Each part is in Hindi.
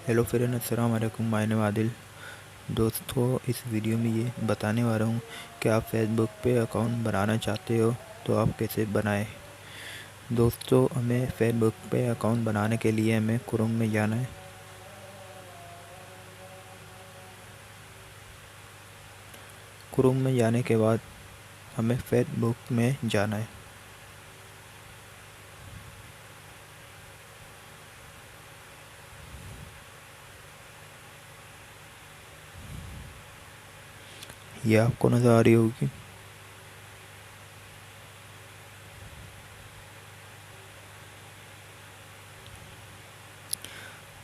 हेलो फ्रेंड, अस्सलाम वालेकुम। My name Adil. दोस्तों, इस वीडियो में ये बताने वाला हूँ कि आप फेसबुक पे अकाउंट बनाना चाहते हो तो आप कैसे बनाएं। दोस्तों, हमें फेसबुक पे अकाउंट बनाने के लिए हमें क्रोम में जाना है। क्रोम में जाने के बाद हमें फेसबुक में जाना है। ये आपको नज़र आ रही होगी।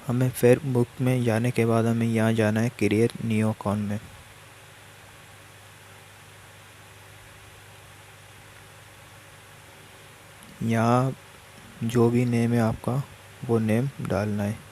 हमें फेसबुक में जाने के बाद हमें यहाँ जाना है क्रिएट न्यू अकाउंट में। यहाँ जो भी नेम है आपका वो नेम डालना है।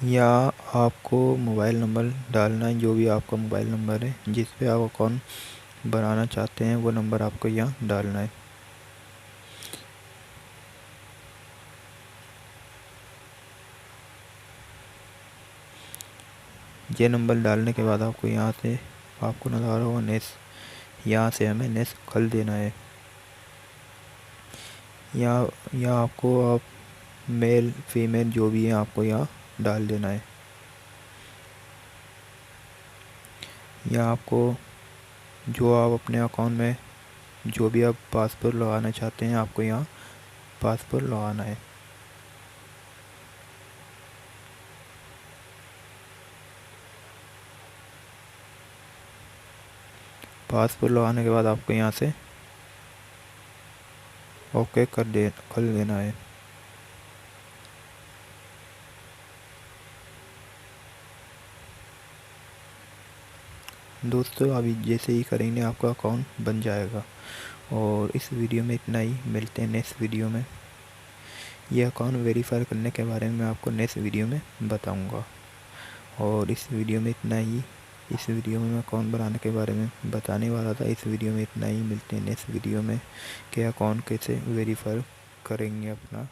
या आपको मोबाइल नंबर डालना है, जो भी आपका मोबाइल नंबर है जिस पे आप अकाउंट बनाना चाहते हैं वो नंबर आपको यहाँ डालना है। ये नंबर डालने के बाद आपको यहाँ से आपको नज़र आ रहा होगा नेक्स्ट। यहाँ से हमें नेक्स्ट कर देना है। यहाँ आपको आप मेल फीमेल जो भी है आपको यहाँ डाल देना है। यहाँ आपको जो आप अपने अकाउंट में जो भी आप पासवर्ड लगाना चाहते हैं आपको यहाँ पासवर्ड लगाना है। पासवर्ड लगाने के बाद आपको यहाँ से ओके कर देना है। दोस्तों, अभी जैसे ही करेंगे आपका अकाउंट बन जाएगा। और इस वीडियो में इतना ही, मिलते हैं नेक्स्ट वीडियो में। ये अकाउंट वेरीफाई करने के बारे में मैं आपको नेक्स्ट वीडियो में बताऊंगा। और इस वीडियो में इतना ही। इस वीडियो में मैं अकाउंट बनाने के बारे में बताने वाला था। इस वीडियो में इतना ही, मिलते हैं नेक्स्ट वीडियो में कि अकाउंट कैसे वेरीफाई करेंगे अपना।